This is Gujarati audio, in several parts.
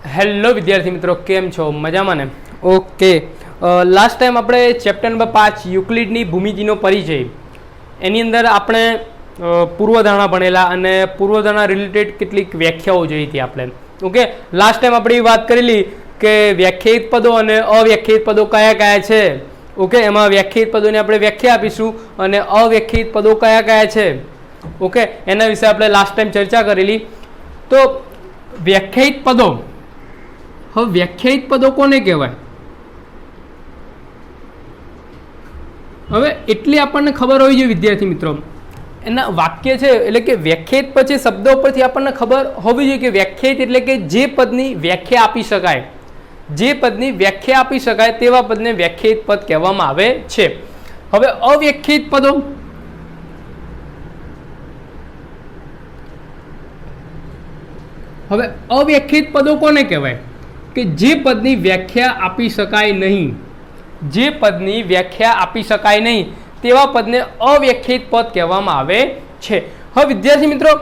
હેલો વિદ્યાર્થી મિત્રો, કેમ છો? મજામાં ને? ઓકે, લાસ્ટ ટાઈમ આપણે ચેપ્ટર નંબર 5 યુક્લિડની ભૂમિતિનો પરિચય એની અંદર આપણે પૂર્વધારણા ભણેલા અને પૂર્વધારણા રિલેટેડ કેટલીક વ્યાખ્યાઓ જોઈ હતી આપણે. ઓકે, લાસ્ટ ટાઈમ આપણે એ વાત કરેલી કે વ્યાખ્યાયિત પદો અને અવ્યાખ્યાયિત પદો કયા કયા છે. ઓકે, એમાં વ્યાખ્યાયિત પદોની આપણે વ્યાખ્યા આપીશું અને અવ્યાખ્યાયિત પદો કયા કયા છે. ઓકે, એના વિશે આપણે લાસ્ટ ટાઈમ ચર્ચા કરેલી. તો વ્યાખ્યાયિત પદો, હવે વ્યાખ્યાયિત પદો કોને કહેવાય? હવે એટલી આપણને ખબર હોવી જોઈએ વિદ્યાર્થી મિત્રો, એના વાક્ય છે એટલે કે વ્યાખ્યાયિત પછી શબ્દો પરથી આપણને ખબર હોવી જોઈએ કે વ્યાખ્યાયિત એટલે કે જે પદની વ્યાખ્યા આપી શકાય, જે પદની વ્યાખ્યા આપી શકાય તેવા પદને વ્યાખ્યાયિત પદ કહેવામાં આવે છે. હવે અવ્યાખ્યાયિત પદો, હવે અવ્યાખ્યાયિત પદો કોને કહેવાય? કે જે પદની વ્યાખ્યા આપી શકાય નહીં, જે પદની વ્યાખ્યા આપી શકાય નહીં તેવા પદને અવ્યાખ્યાયિત પદ કહેવામાં આવે છે. હવે વિદ્યાર્થી મિત્રો,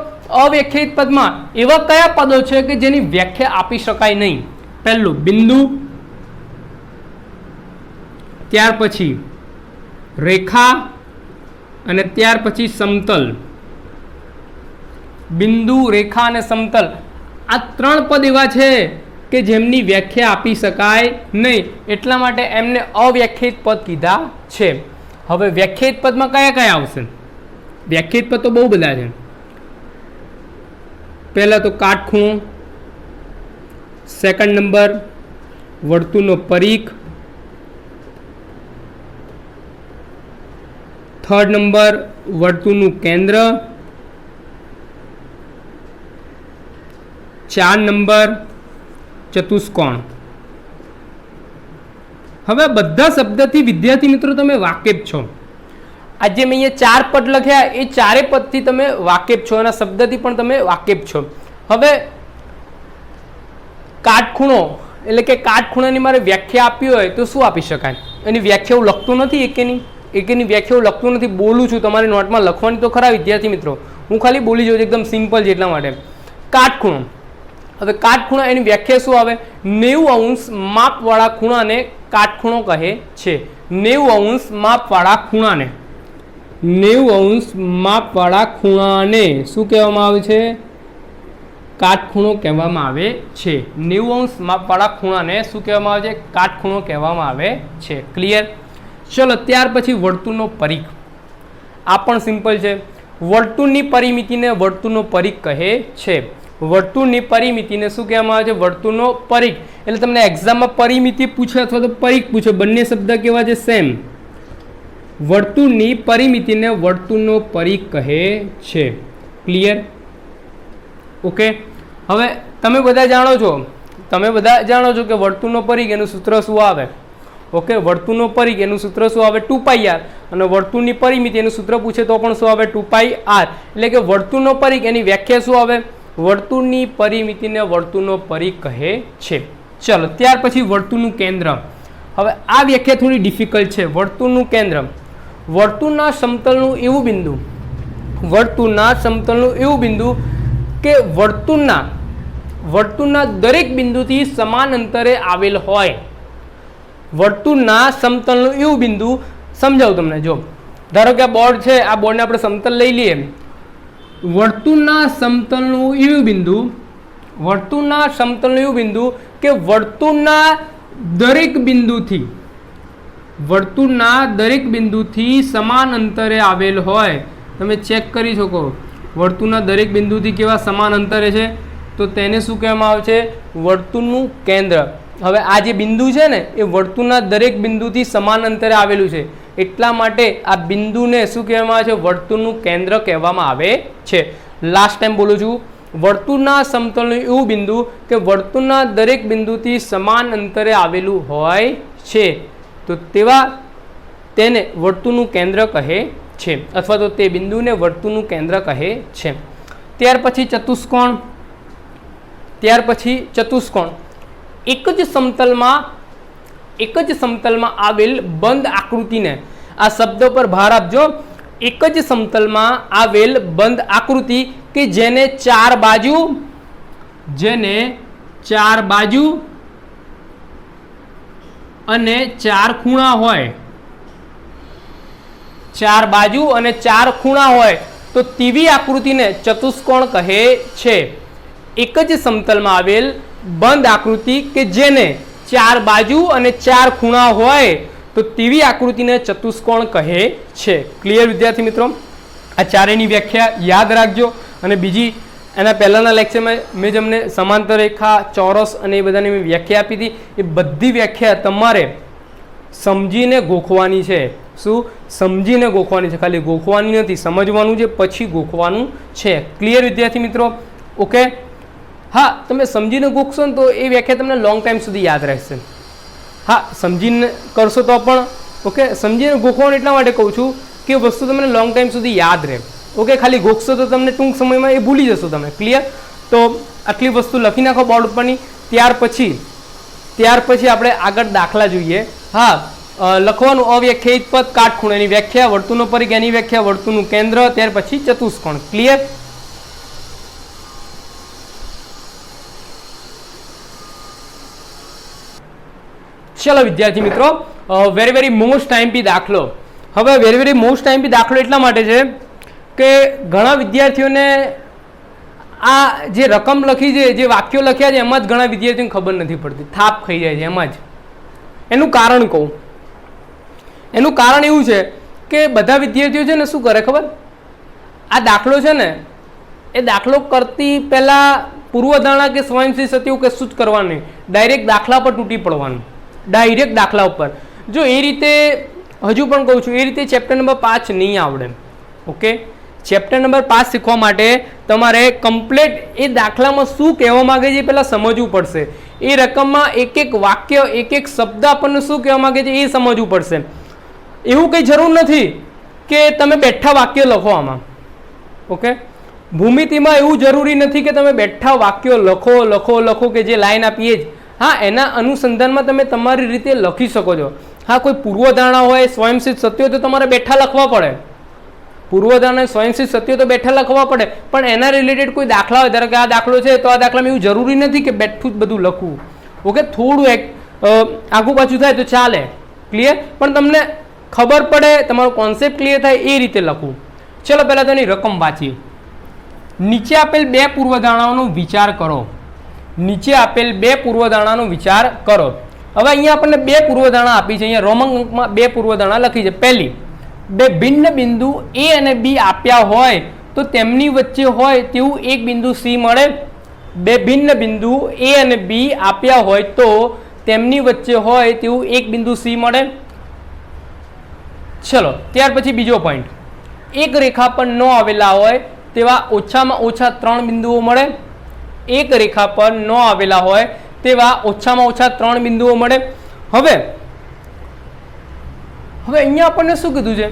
અવ્યાખ્યાયિત પદમાં એવા કયા પદો છે કે જેની વ્યાખ્યા આપી શકાય નહીં? પહેલું બિંદુ, ત્યાર પછી રેખા અને ત્યાર પછી સમતલ. બિંદુ, રેખા અને સમતલ, આ ત્રણ પદ એવા છે કે જેમની વ્યાખ્યા આપી શકાય નહીં, એટલા માટે એમને અવ્યાખ્યાયિત પદ કીધા છે. હવે વ્યાખ્યાયિત પદમાં કયા કયા આવશે? વ્યાખ્યાયિત પદ તો બહુ બધા છે. પહેલા તો કાટખૂણો, સેકન્ડ નંબર વર્તુળનો પરિઘ, થર્ડ નંબર વર્તુળનું કેન્દ્ર, 4 નંબર ચતુષ્કોણ. હવે બધા શબ્દથી વિદ્યાર્થી મિત્રો તમે વાકેફ છો. આજે મેં અહીંયા 4 પદ લખ્યા, એ ચારે પદથી તમે વાકેફ છો, અને શબ્દથી પણ તમે વાકેફ છો. હવે કાટખૂણો એટલે કે કાટખૂણાની મારે વ્યાખ્યા આપી હોય તો શું આપી શકાય? એની વ્યાખ્યા હું લખતું નથી, એકેની વ્યાખ્યા હું લખતું નથી, બોલું છું. તમારી નોટમાં લખવાની તો ખરા વિદ્યાર્થી મિત્રો, હું ખાલી બોલી જાઉં છું, એકદમ સિમ્પલ છે એટલા માટે. કાટખૂણો, હવે કાટખૂણા એની વ્યાખ્યા શું આવે? 90° માપવાળા ખૂણાને કાટખૂણો કહે છે. 90° માપવાળા ખૂણાને, 90° માપવાળા ખૂણાને શું કહેવામાં આવે છે? કાટખૂણો કહેવામાં આવે છે. 90° માપવાળા ખૂણાને શું કહેવામાં આવે છે? કાટખૂણો કહેવામાં આવે છે. ક્લિયર? ચલો, ત્યાર પછી વર્તુળનો પરિઘ. આ પણ સિમ્પલ છે. વર્તુળની પરિમિતિને વર્તુળનો પરિઘ કહે છે. વર્તુળની પરિમિતિને શું કહેવામાં આવે છે? વર્તુળનો પરિઘ. એટલે તમને એક્ઝામમાં પરિમિતિ પૂછે અથવા તો પરિઘ પૂછે, બંને શબ્દ કેવા છે? સેમ. વર્તુળની પરિમિતિને વર્તુળનો પરિઘ કહે છે. ક્લિયર? ઓકે, હવે તમે બધા જાણો છો કે વર્તુળનો પરિઘ એનું સૂત્ર શું આવે? ઓકે, વર્તુળનો પરિઘ એનું સૂત્ર શું આવે? 2πr. અને વર્તુળની પરિમિતિ એનું સૂત્ર પૂછે તો પણ શું આવે? 2πr. એટલે કે વર્તુળનો પરિઘ એની વ્યાખ્યા શું આવે? વર્તુળની પરિમિતિને વર્તુળનો પરિઘ કહે છે. ચલો, ત્યાર પછી વર્તુળનું કેન્દ્ર. હવે આ વ્યાખ્યા થોડી ડિફિકલ્ટ છે. વર્તુળનું કેન્દ્ર, વર્તુળના સમતલનું એવું બિંદુ, વર્તુળના સમતલનું એવું બિંદુ કે વર્તુળના દરેક બિંદુથી સમાન અંતરે આવેલ હોય. વર્તુળના સમતલનું એવું બિંદુ સમજાવું તમને. જો ધારો કે આ બોર્ડ છે, આ બોર્ડને આપણે સમતલ લઈ લઈએ. વર્તુળના સમતલનું એવું બિંદુ, વર્તુળના સમતલનું એવું બિંદુ કે વર્તુળના દરેક બિંદુથી સમાન અંતરે આવેલ હોય. તમે ચેક કરી શકો, વર્તુળના દરેક બિંદુથી કેવા સમાન અંતરે છે, તો તેને શું કહેવામાં આવે છે? વર્તુળનું કેન્દ્ર. હવે આ જે બિંદુ છે ને એ વર્તુળના દરેક બિંદુથી સમાન અંતરે આવેલું છે, એટલા માટે આ બિંદુને શું કહેવામાં આવે છે? વર્તુળનું કેન્દ્ર કહેવામાં આવે છે. લાસ્ટ ટાઈમ બોલું છું, વર્તુળના સમતલનું એવું બિંદુ કે વર્તુળના દરેક બિંદુથી સમાન અંતરે આવેલું હોય છે, તો તેને વર્તુળનું કેન્દ્ર કહે છે, અથવા તો તે બિંદુને વર્તુળનું કેન્દ્ર કહે છે. ત્યાર પછી ચતુષ્કોણ. એક જ સમતલમાં આવેલ બંધ આકૃતિને, આ શબ્દ પર ભાર આપજો, એક જ સમતલમાં આવેલ બંધ આકૃતિ કે જેને ચાર બાજુ चार बाजू અને ચાર ખૂણા હોય, ચાર બાજુ અને ચાર ખૂણા હોય તો તેવી આકૃતિને ચતુષ્કોણ કહે છે. એક જ સમતલમાં આવેલ બંધ આકૃતિ કે જેને ચાર બાજુ અને ચાર ખૂણા હોય તો તેવી આકૃતિને ચતુષ્કોણ કહે છે. ક્લિયર વિદ્યાર્થી મિત્રો? આ ચારેયની વ્યાખ્યા યાદ રાખજો. અને બીજી એના પહેલાંના લેક્ચરમાં મેં તમને સમાંતર રેખા, ચોરસ અને એ બધાની મેં વ્યાખ્યા આપી હતી. એ બધી વ્યાખ્યા તમારે સમજીને ગોખવાની છે. શું? સમજીને ગોખવાની છે. ખાલી ગોખવાની નથી, સમજવાનું છે, પછી ગોખવાનું છે. ક્લિયર વિદ્યાર્થી મિત્રો? ઓકે. હા, તમે સમજીને ગોખશો ને તો એ વ્યાખ્યા તમને લોંગ ટાઈમ સુધી યાદ રહેશે. હા, સમજીને કરશો તો પણ ઓકે. સમજીને ગોખવાનું એટલા માટે કહું છું કે વસ્તુ તમને લોંગ ટાઈમ સુધી યાદ રહે. ઓકે. ખાલી ગોખશો તો તમને ટૂંક સમયમાં એ ભૂલી જશો તમે. ક્લિયર? તો આટલી વસ્તુ લખી નાખો બોર્ડ ઉપરની. ત્યાર પછી આપણે આગળ દાખલા જોઈએ. હા, લખવાનું અવ્યાખ્યાયિત પદ, કાટખૂણાની વ્યાખ્યા, વર્તુળનો પરિઘ એની વ્યાખ્યા, વર્તુળનું કેન્દ્ર, ત્યાર પછી ચતુષ્કોણ. ક્લિયર? ચલો વિદ્યાર્થી મિત્રો, વેરી વેરી મોસ્ટ ટાઈમપી દાખલો. હવે વેરી વેરી મોસ્ટ ટાઈમપી દાખલો એટલા માટે છે કે ઘણા વિદ્યાર્થીઓને આ જે રકમ લખી છે, જે વાક્યો લખ્યા છે એમાં જ ઘણા વિદ્યાર્થીઓને ખબર નથી પડતી, થાપ ખાઈ જાય છે એમાં જ. એનું કારણ કહું. એનું કારણ એવું છે કે બધા વિદ્યાર્થીઓ છે ને શું કરે ખબર? આ દાખલો છે ને એ દાખલો કરતી પહેલાં પૂર્વધારણા કે સ્વયંસિદ્ધ સત્ય એવું કશું જ કરવાનું નહીં. ડાયરેક્ટ દાખલા પર તૂટી પડવાનું. ડાયરેક્ટ દાખલા ઉપર. જો એ રીતે, હજુ પણ કહું છું, એ રીતે ચેપ્ટર નંબર 5 નહીં આવડે. ઓકે. ચેપ્ટર નંબર 5 શીખવા માટે તમારે કમ્પ્લીટ એ દાખલામાં શું કહેવા માગે છે એ પહેલાં સમજવું પડશે. એ રકમમાં એક એક વાક્ય, એક એક શબ્દ આપણને શું કહેવા માગે છે એ સમજવું પડશે. એવું કંઈ જરૂર નથી કે તમે બેઠા વાક્ય લખો આમાં. ઓકે. ભૂમિતિમાં એવું જરૂરી નથી કે તમે બેઠા વાક્યો લખો કે જે લાઈન આપીએ જ. હા, એના અનુસંધાનમાં તમે તમારી રીતે લખી શકો છો. હા, કોઈ પૂર્વધારણા હોય, સ્વયંસિદ્ધ સત્યો તો તમારે બેઠા લખવા પડે. પૂર્વધારણા, સ્વયંસિદ્ધ સત્યો તો બેઠા લખવા પડે. પણ એના રિલેટેડ કોઈ દાખલા હોય, ધારો કે આ દાખલો છે તો આ દાખલામાં એવું જરૂરી નથી કે બેઠું જ બધું લખવું. ઓકે. થોડું આગું પાછું થાય તો ચાલે. ક્લિયર? પણ તમને ખબર પડે, તમારો કોન્સેપ્ટ ક્લિયર થાય એ રીતે લખવું. ચલો પહેલાં તો એની રકમ વાંચીએ. નીચે આપેલ બે પૂર્વધારણાઓનો વિચાર કરો. નીચે આપેલ બે પૂર્વધારણાનો વિચાર કરો. હવે અહીંયા આપણને બે પૂર્વધારણા આપી છે. અહીંયા રોમન અંકમાં બે પૂર્વધારણા લખી છે. પહેલી, બે ભિન્ન બિંદુ એ અને બી આપ્યા હોય તો તેમની વચ્ચે હોય તેવું એક બિંદુ સી મળે. બે ભિન્ન બિંદુ એ અને બી આપ્યા હોય તો તેમની વચ્ચે હોય તેવું એક બિંદુ સી મળે. ચલો ત્યાર પછી બીજો પોઈન્ટ, એક રેખા પર ન આવેલા હોય તેવા ઓછામાં ઓછા 3 બિંદુઓ મળે. એક રેખા પર ન આવેલા હોય તેવા ઓછામાં ઓછા 3 બિંદુઓ મળે. હવે અહીંયા આપણને શું કીધું છે?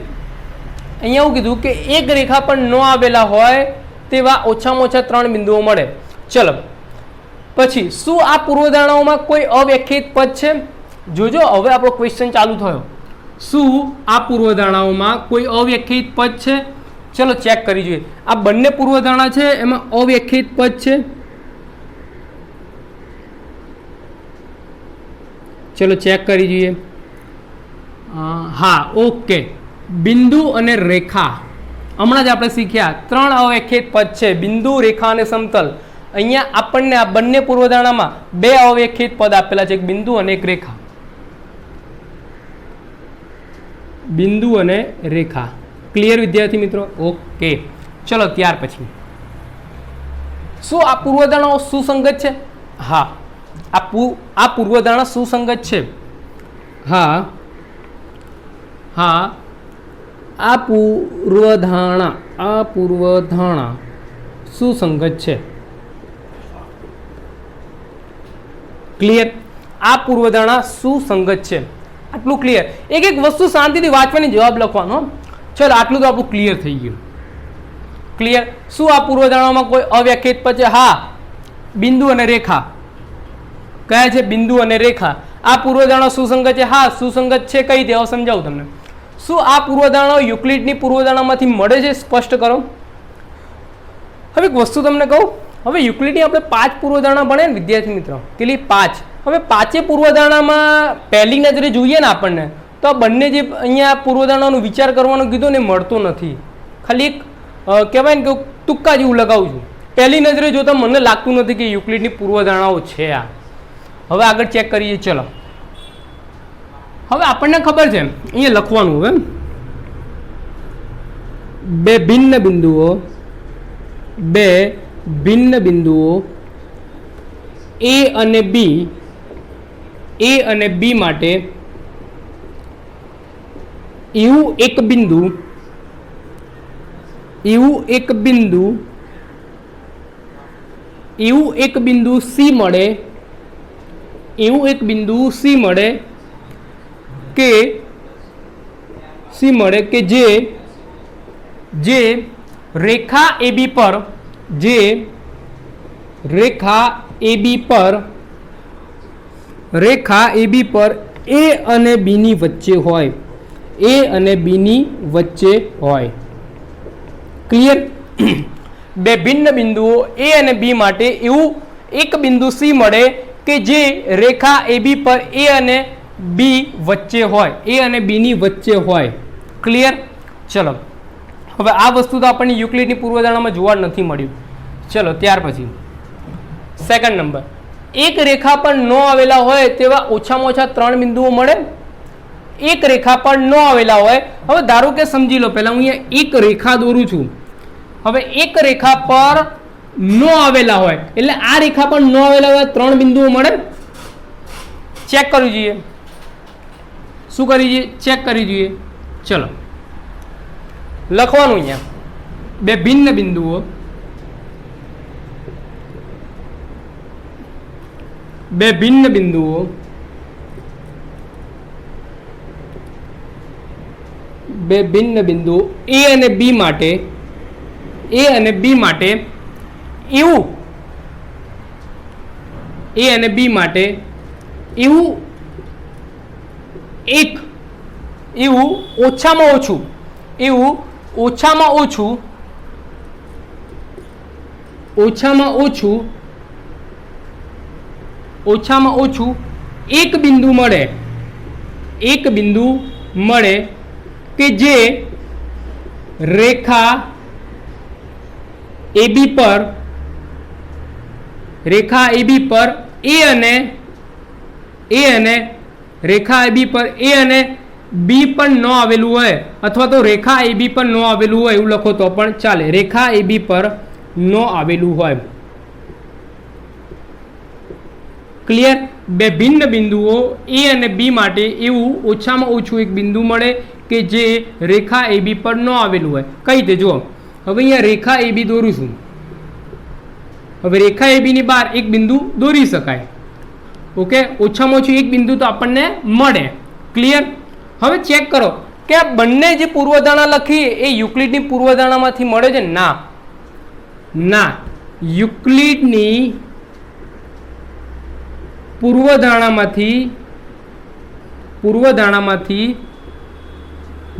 અહીંયા એવું કીધું કે એક રેખા પર ન આવેલા હોય તેવા ઓછામાં ઓછા 3 બિંદુઓ મળે. ચલો પછી શું આ પૂર્વધારણાઓમાં કોઈ અવ્યાખ્યાયિત પદ છે? જોજો, હવે આપણો ક્વેશ્ચન ચાલુ થયો. શું આ પૂર્વધારણાઓમાં કોઈ અવ્યાખ્યાયિત પદ છે? ચલો ચેક કરી જોઈએ. આ બંને પૂર્વધારણા છે એમાં અવ્યાખ્યાયિત પદ છે. ચલો ચેક કરી જોઈએ. હા, ઓકે. બિંદુ અને રેખા હમણાં જ આપણે શીખ્યા. 3 અવ્યાખ્યાયિત પદ છે, બિંદુ, રેખા અને સમતલ. અહીંયા આપણને આ બંને પૂર્વધારણામાં 2 અવ્યાખ્યાયિત પદ આપેલા છે, એક બિંદુ અને એક રેખા. બિંદુ અને રેખા. ક્લિયર વિદ્યાર્થી મિત્રો? ઓકે. ચલો ત્યાર પછી શું આ પૂર્વધારણાઓ સુસંગત છે? હા, આ પૂર્વધારણા સુસંગત છે. હા, આ પૂર્વધારણા સુસંગત છે. ક્લિયર? આ પૂર્વધારણા સુસંગત છે. આટલું ક્લિયર. એક એક વસ્તુ શાંતિથી વાંચવાની, જવાબ લખવાનો. ચલો આટલું તો આપણું ક્લિયર થઈ ગયું. ક્લિયર? શું આ પૂર્વધારણામાં કોઈ અવ્યાખ્યાયિત પદ છે? હા, બિંદુ અને રેખા. કયા છે? બિંદુ અને રેખા. આ પૂર્વધારણા સુસંગત છે. હા, સુસંગત છે. કઈ રીતે? સમજાવું તમને. શું આ પૂર્વધારણાઓ યુક્લિડની પૂર્વધારણામાંથી મળે છે? સ્પષ્ટ કરો. હવે એક વસ્તુ તમને કહું, હવે યુક્લિડની આપણે 5 પૂર્વધારણા ભણ્યા ને વિદ્યાર્થી મિત્રો, કેટલી 5. હવે 5 પૂર્વધારણામાં પહેલી નજરે જોઈએ ને આપણને તો આ બંને જે અહીંયા પૂર્વધારણાનો વિચાર કરવાનો કીધો ને મળતો નથી. ખાલી એક કહેવાય ને કે તુક્કા જેવું લગાવું છું. પહેલી નજરે જોતા મને લાગતું નથી કે યુક્લિડની પૂર્વધારણાઓ છે આ. હવે આગળ ચેક કરીએ. ચલો હવે આપણને ખબર છે અહીંયા લખવાનું હવે બે ભિન્ન બિંદુઓ A અને B માટે એવું એક બિંદુ C મળે, કે જે રેખા AB પર A અને B ની વચ્ચે હોય, ક્લિયર. બે ભિન્ન બિંદુઓ A અને B માટે એવું એક બિંદુ C મળે કે જે રેખા AB પર A અને B વચ્ચે હોય, A અને B ની વચ્ચે હોય, ક્લિયર. ચલો હવે આ વસ્તુ તો આપણને યુક્લિડની પૂર્વધારણામાં જોવા નથી મળ્યું. ચલો ત્યાર પછી સેકન્ડ નંબર, એક રેખા પર ન આવેલા હોય તેવા ઓછામાં ઓછા 3 બિંદુઓ મળે. એક રેખા પર ન આવેલા હોય, હવે ધારો કે સમજી લો, પહેલા હું અહીંયા એક રેખા દોરું છું. હવે એક રેખા પર ન આવેલા હોય એટલે આ રેખા પર ન આવેલા હોય 3 બિંદુઓ મળે. ચેક કરવું જોઈએ. શું કરી જોઈએ? ચેક કરી જોઈએ. ચલો લખવાનું અહીંયા બે ભિન્ન બિંદુઓ A અને B માટે એવું ઓછામાં ઓછું એક બિંદુ મળે કે જે રેખા AB પર A અને રેખા AB પર A અને B પણ ન આવેલું હોય, અથવા તો રેખા AB પર ન આવેલું હોય એવું લખો તો પણ ચાલે. રેખા AB પર ન આવેલું હોય, ક્લિયર. બે ભિન્ન બિંદુઓ A અને B માટે એવું ઓછામાં ઓછું એક બિંદુ મળે કે જે રેખા AB પર ન આવેલું હોય. કઈ રીતે? જુઓ, હવે અહીંયા રેખા AB દોરું છું. હવે રેખા AB ની બહાર એક બિંદુ દોરી શકાય, ઓકે. ઓછામાં ઓછું એક બિંદુ તો આપણને મળે, ક્લિયર. હવે ચેક કરો કે આ બંને જે પૂર્વધારણા લખી એ યુક્લિડની પૂર્વધારણામાંથી મળે છે? ના, યુક્લિડની પૂર્વધારણામાંથી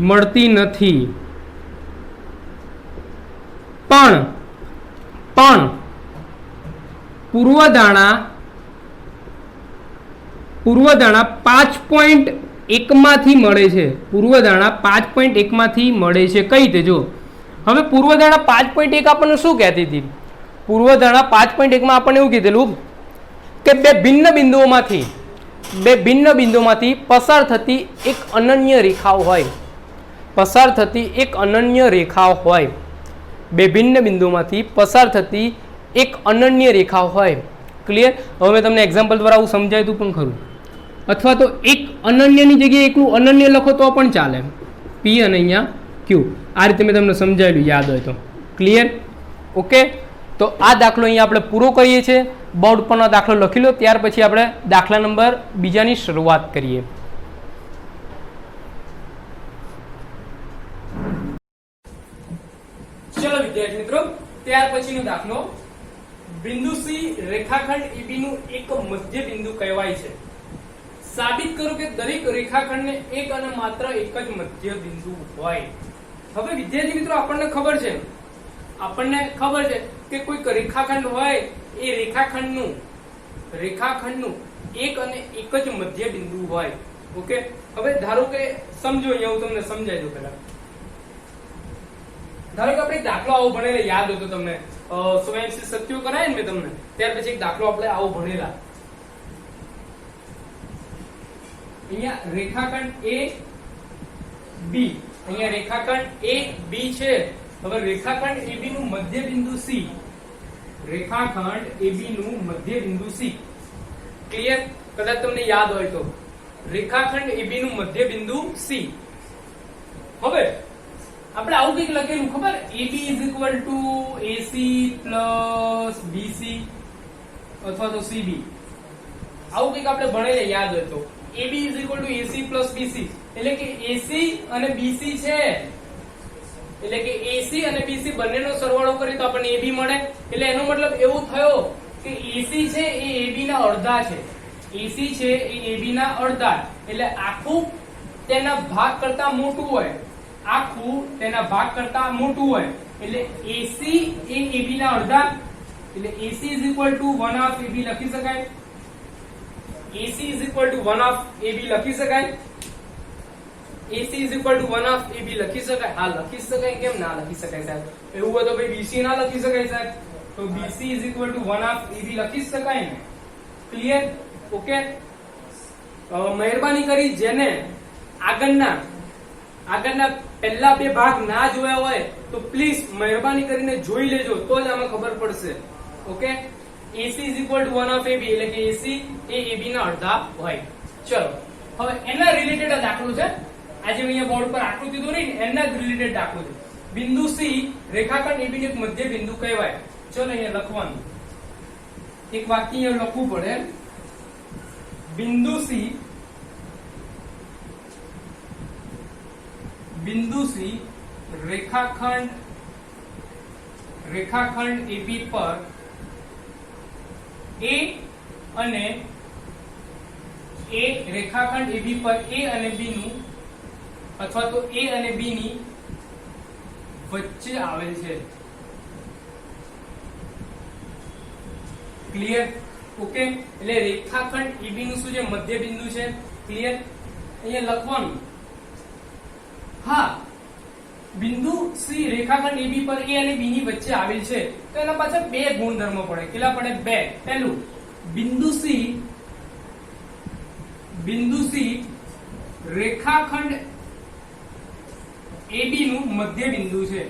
મળતી નથી. પણ પૂર્વધારણા 5.1 માંથી મળે છે. પૂર્વધારણા 5.1 માંથી મળે છે. કઈ રીતે? જો હવે પૂર્વધારણા 5.1 આપણને શું કહેતી હતી? પૂર્વધારણા 5.1 માં આપણને એવું કીધેલું કે બે ભિન્ન બિંદુઓમાંથી પસાર થતી એક અનન્ય રેખાઓ હોય. બે ભિન્ન બિંદુઓમાંથી પસાર થતી એક અનન્ય રેખા હોય, ક્લિયર. હવે મેં તમને એક્ઝામ્પલ દ્વારા આવું સમજાવ્યું પણ ખરું. અથવા તો એક અનન્યની જગ્યાએ એકલું અનન્ય લખો તો પણ ચાલે. P અને અહીંયા Q. આ રીતે મેં તમને સમજાવેલું, યાદ હોય તો, ક્લિયર, ઓકે. તો આ દાખલો અહીંયા આપણે પૂરો કરીએ છીએ. બોર્ડ પરનો દાખલો લખી લો, ત્યાર પછી આપણે દાખલા નંબર 2 ની શરૂઆત કરીએ. ચલો વિદ્યાર્થી મિત્રો, ત્યાર પછીનો દાખલો, બિંદુ C રેખાખંડ AB નું એક મધ્ય બિંદુ કહેવાય છે. સાબિત કરો કે દરેક રેખાખંડને એક અને માત્ર એક જ મધ્ય બિંદુ હોય. હવે વિદ્યાર્થી મિત્રો આપણને ખબર છે કે કોઈક રેખાખંડ હોય એ રેખાખંડનું એક અને એક જ મધ્ય બિંદુ હોય. ઓકે, હવે ધારો કે સમજો, અહીંયા હું તમને સમજાવી દઉં પહેલા. ધારો કે આપણે દાખલો આવો ભણેલા, યાદ હતો તમને સ્વયંસિદ્ધ સત્યો કરાય ને મેં તમને, ત્યાર પછી એક દાખલો આપણે આવો ભણેલા. અહીંયા રેખાખંડ A B, અહીંયા રેખાખંડ A B છે. હવે રેખાખંડ AB નું મધ્ય બિંદુ C, રેખાખંડ AB નું મધ્ય બિંદુ C. ક્લિયર? કદાચ તમને યાદ હોય તો રેખાખંડ AB નું મધ્ય બિંદુ C. હવે આપણે આવું કંઈક લખેલું ખબર, AB AC BC અથવા તો CB, આવું કંઈક આપણે ભણેલા યાદ હોય તો. AB AC BC એટલે કે AC અને BC છે, એટલે કે AC અને BC બંનેનો સરવાળો કરીએ તો આપણને AB મળે. એટલે એનો મતલબ એવો થયો કે AC છે એ AB ના અડધા છે, AC છે એ AB ના અડધા, એટલે આખું તેના ભાગ કરતા મોટું હોય, આખું તેના ભાગ કરતા મોટું હોય, એટલે AC એ AB ના અડધા, એટલે AC = 1/2 AB લખી શકાય. AC = 1/2 AB લખી શકાય. AC = 1/2 AB લખી શકાય. હા, લખી શકાય. કેમ ના લખી શકાય સાહેબ? એવું હોય તો ભાઈ BC ના લખી શકાય સાહેબ? તો BC = 1/2 AB લખી શકાય ને. ક્લિયર? ઓકે, મહેરબાની કરી જેને આગળના પહેલા બે ભાગ ના જોયા હોય તો પ્લીઝ મહેરબાની કરીને જોઈ લેજો, તો જ આમાં ખબર પડશે. ઓકે, AC = 1/2 AB એટલે કે AC એ AB ના અડધા હોય. ચલો, હવે એના રિલેટેડ દાખલો છે. આજે અહીંયા બોર્ડ પર આકૃતિ તો નહીં, એના જ રિલેટેડ દાખલો છે. બિંદુ C રેખાખંડ AB નું એક મધ્ય બિંદુ કહેવાય. ચલો અહીંયા લખવાનું, એક વાક્ય અહીંયા લખવું પડે. બિંદુ C રેખાખંડ AB પર રેખાખંડ AB પર A અને B નું અથવા તો A અને B ની વચ્ચે આવેલ છે. ક્લિયર? ઓકે, એટલે રેખાખંડ AB નું શું છે? મધ્ય બિંદુ છે. ક્લિયર? અહીંયા લખવાનું. હા, બિંદુ C રેખાખંડ AB પર A અને B ની વચ્ચે આવેલ છે તો એના પાછળ બે ગુણધર્મો પડે. કેટલા પડે? બે. પહેલું, બિંદુ C રેખાખંડ AB નું મધ્ય બિંદુ છે.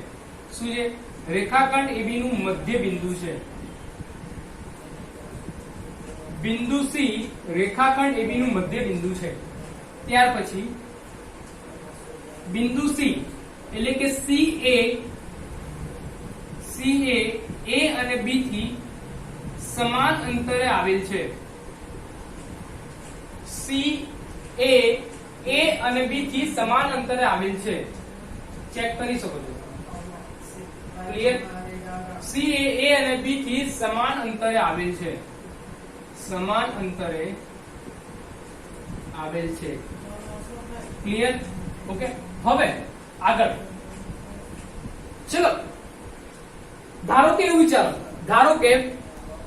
શું છે? રેખાખંડ AB નું મધ્ય બિંદુ છે. બિંદુ C રેખાખંડ AB નું મધ્ય બિંદુ છે. ત્યાર પછી બિંદુ C એટલે કે CA A અને B થી સમાન અંતરે આવેલ છે. CA A અને B થી સમાન અંતરે આવેલ છે. ચેક કરી શકો છો. ક્લિયર? CA A અને B થી સમાન અંતરે આવેલ છે. સમાન અંતરે આવેલ છે. ક્લિયર? ઓકે, હવે આગળ ચલો. ધારો કે એવું વિચારો, ધારો કે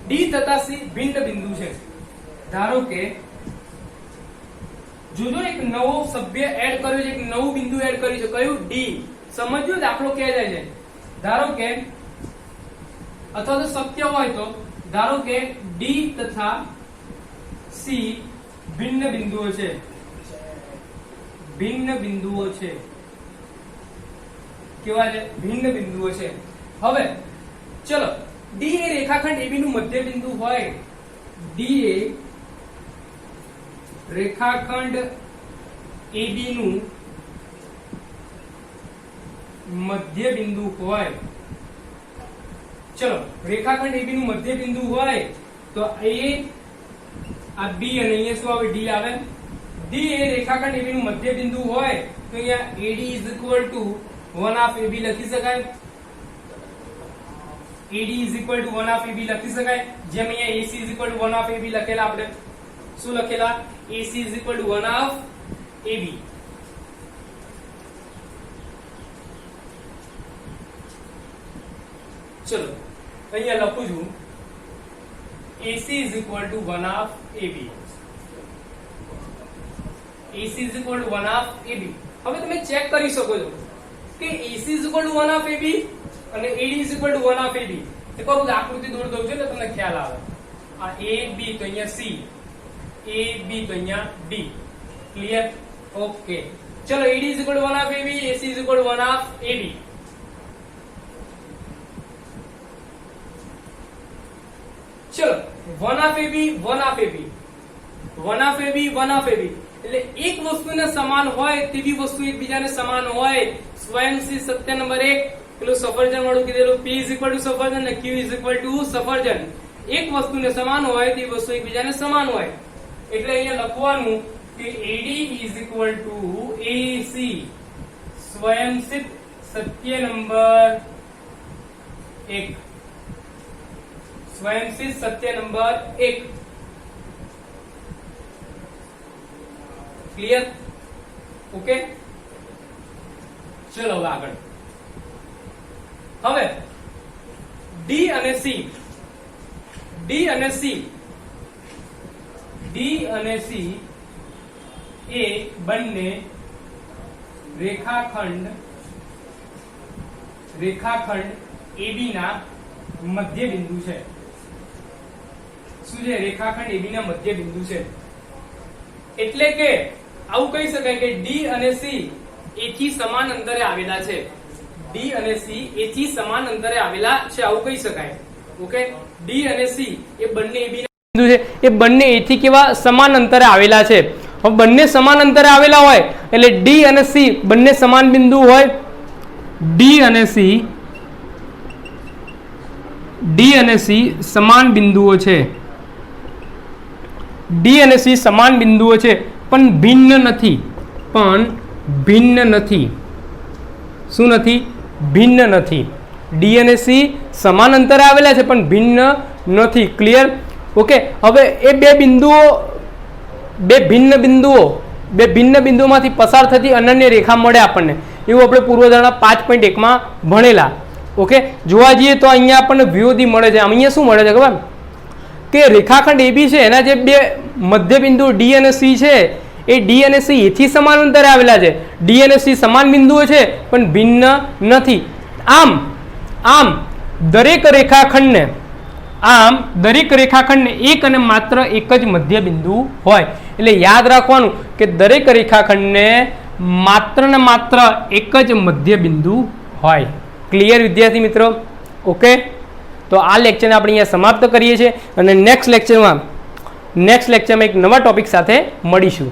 D તથા C ભિન્ન બિંદુ છે. ધારો કે જોજો, એક નવો સભ્ય એડ કર્યો છે, એક નવું બિંદુ એડ કર્યું છે. કયું? D. સમજ્યો દાખલો ક્યાં જાય છે? ધારો કે, અથવા તો શક્ય હોય તો ધારો કે D તથા C ભિન્ન બિંદુઓ છે. ભિન્ન બિંદુઓ છે. કેવા છે? ભિન્ન બિંદુઓ છે. હવે ચલો, D એ રેખાખંડ AB નું મધ્ય બિંદુ હોય, D એ રેખાખંડ AB નું મધ્ય બિંદુ હોય. ચલો, રેખાખંડ AB નું મધ્ય બિંદુ હોય તો A આ B અને અહીંયા શું આવે? D આવે. D એ રેખાખંડ AB નું મધ્ય બિંદુ હોય તો અહીંયા AD = 1/2 AB લખી શકાય. AD = 1/2 AB લખી શકાય. જેમ અહીંયા AC = 1/2 AB લખેલા. આપણે શું લખેલા? AC = 1/2 AB. ચલો, અહીંયા લખું છું AC is equal to 1 half AB. AC is equal to 1 half AB. હવે તમે ચેક કરી શકો છો કે AC is equal to 1 half AB અને AD is equal to 1 half AB. એ કરું આકૃતિ દોર દઉં છું એટલે તમને ખ્યાલ આવે. આ AB તો અહીંયા C, AB તો અહીંયા D. ક્લિયર? ઓકે. ચલો AD is equal to 1 half AB, AC is equal to 1 half AB. ચલો 1 half AB 1 half AB 1 half AB 1 half AB એટલે એક વસ્તુને સમાન હોય તેવી વસ્તુ એકબીજાને સમાન હોય. સ્વયંસિદ્ધ સત્ય નંબર 1 પેલું સફરજન વાળું કીધેલું P is equal to સફરજન અને Q is equal to સફરજન. એક વસ્તુને સમાન હોય તેવી વસ્તુ એકબીજાને સમાન હોય એટલે અહીંયા લખવાનું કે AD is equal to AC. સ્વયંસિદ્ધ સત્ય નંબર 1. स्वयंसिद्ध सत्य नंबर 1. क्लियर? ओके. चलो આગળ. હવે D અને C, D અને C, D અને C એ બંને રેખાખંડ AB ના મધ્ય બિંદુ છે. શું છે? રેખાખંડ AB ના મધ્ય બિંદુ છે. એટલે કે આવું કહી શકાય કે D અને C A થી સમાન અંતરે આવેલા છે. D અને C A થી સમાન અંતરે આવેલા છે આવું કહી શકાય. ઓકે. D અને C એ બંને AB ના બિંદુ છે. એ બંને A થી કેવા સમાન અંતરે આવેલા છે. હવે બંને સમાન અંતરે આવેલા હોય એટલે D અને C બંને સમાન બિંદુ હોય. D અને C સમાન બિંદુઓ છે. D અને C સમાન બિંદુઓ છે પણ ભિન્ન નથી. શું નથી? ભિન્ન નથી. D અને C સમાન અંતરે આવેલા છે પણ ભિન્ન નથી. ક્લિયર? ઓકે. હવે એ બે ભિન્ન બિંદુઓમાંથી પસાર થતી અનન્ય રેખા મળે આપણને. એવું આપણે પૂર્વધારણા 5.1 માં ભણેલા. ઓકે. જોવા જઈએ તો અહીંયા આપણને વિરોધી મળે છે. અહીંયા શું મળે છે ખબર? કે રેખાખંડ AB છે એના જે બે મધ્ય બિંદુ D અને C છે એ D અને C એથી સમાન અંતરે આવેલા છે. D અને C સમાન બિંદુઓ છે પણ ભિન્ન નથી. આમ દરેક રેખાખંડને એક અને માત્ર એક જ મધ્ય બિંદુ હોય. એટલે યાદ રાખવાનું કે દરેક રેખાખંડને માત્ર ને માત્ર એક જ મધ્ય બિંદુ હોય. ક્લિયર વિદ્યાર્થી મિત્રો? ઓકે. તો આ લેક્ચરને આપણે અહીંયા સમાપ્ત કરીએ છીએ અને નેક્સ્ટ લેક્ચરમાં એક નવા ટોપિક સાથે મળીશું.